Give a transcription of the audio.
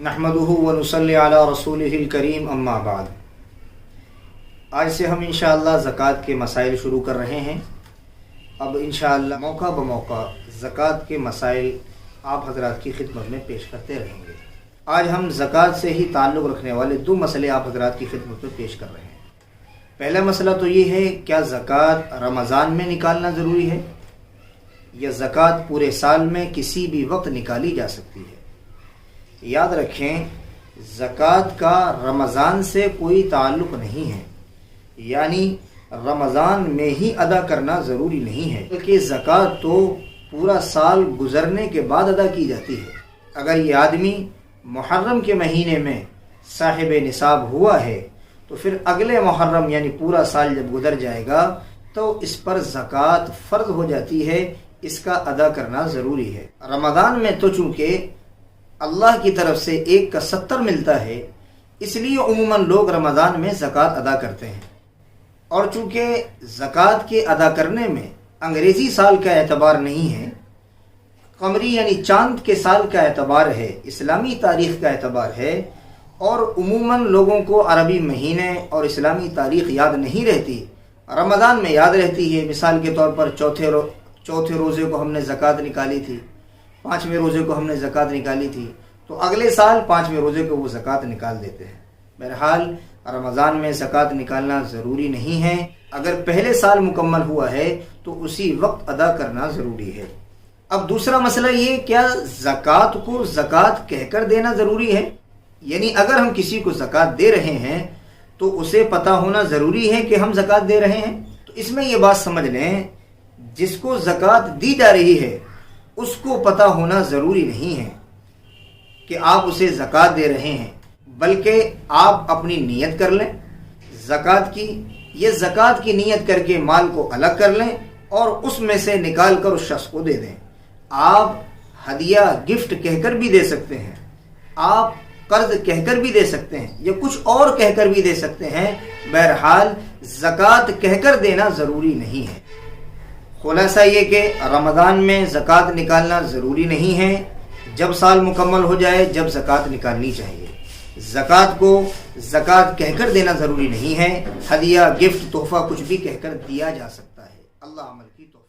नहमदुहु व नुसल्ली अला रसूलिहिल करीम अम्मा बाद। आज से हम इंशाअल्लाह ज़कात के मसाइल शुरू कर रहे हैं। अब इंशाअल्लाह मौका ब मौका ज़कात के मसाइल आप हज़रात की खिदमत में पेश करते रहेंगे। आज हम ज़कात से ही ताल्लुक़ रखने वाले दो मसले आप हज़रात की खिदमत में पेश कर रहे हैं। पहला मसला तो ये है, क्या ज़कात रमज़ान में निकालना ज़रूरी है या ज़कात पूरे साल में किसी भी वक्त निकाली जा सकती है। याद रखें, ज़कात का रमज़ान से कोई ताल्लुक़ नहीं है, यानी रमज़ान में ही अदा करना ज़रूरी नहीं है, बल्कि ज़कात तो पूरा साल गुज़रने के बाद अदा की जाती है। अगर ये आदमी मुहर्रम के महीने में साहिब निसाब हुआ है तो फिर अगले मुहर्रम यानी पूरा साल जब गुज़र जाएगा तो इस पर ज़कात फ़र्ज़ हो जाती है, इसका अदा करना ज़रूरी है। रमज़ान में तो चूँकि अल्लाह की तरफ से 1 का 70 मिलता है, इसलिए उमूमन लोग रमज़ान में ज़कात अदा करते हैं। और चूँकि ज़कात के अदा करने में अंग्रेज़ी साल का एतबार नहीं है, कमरी यानी चाँद के साल का एतबार है, इस्लामी तारीख़ का एतबार है, और उमूमन लोगों को अरबी महीने और इस्लामी तारीख़ याद नहीं रहती, रमज़ान में याद रहती है। मिसाल के तौर पर चौथे रोज़े को हमने ज़कात निकाली थी, 5वें रोज़े को हमने ज़कात निकाली थी, तो अगले साल 5वें रोज़े को वो ज़कात निकाल देते हैं। बहरहाल रमज़ान में ज़कात निकालना ज़रूरी नहीं है। अगर पहले साल मुकम्मल हुआ है तो उसी वक्त अदा करना ज़रूरी है। अब दूसरा मसला ये, क्या ज़कात को ज़कात कहकर देना ज़रूरी है, यानी अगर हम किसी को ज़कात दे रहे हैं तो उसे पता होना ज़रूरी है कि हम ज़कात दे रहे हैं। तो इसमें ये बात समझ लें, जिसको ज़कात दी जा रही है उसको पता होना ज़रूरी नहीं है कि आप उसे ज़कात दे रहे हैं, बल्कि आप अपनी नीयत कर लें ज़कात की। ये ज़कात की नीयत करके माल को अलग कर लें और उसमें से निकाल कर उस शख्स को दे दें। आप हदिया गिफ्ट कहकर भी दे सकते हैं, आप कर्ज कहकर भी दे सकते हैं, या कुछ और कहकर भी दे सकते हैं। बहरहाल ज़कात कहकर देना ज़रूरी नहीं है। खुलासा ये कि रमज़ान में ज़कात निकालना ज़रूरी नहीं है, जब साल मुकम्मल हो जाए जब ज़कात निकालनी चाहिए। ज़कात को ज़कात कहकर देना ज़रूरी नहीं है, हदिया गिफ्ट तोहफ़ा कुछ भी कहकर दिया जा सकता है। अल्लाह अमल की तो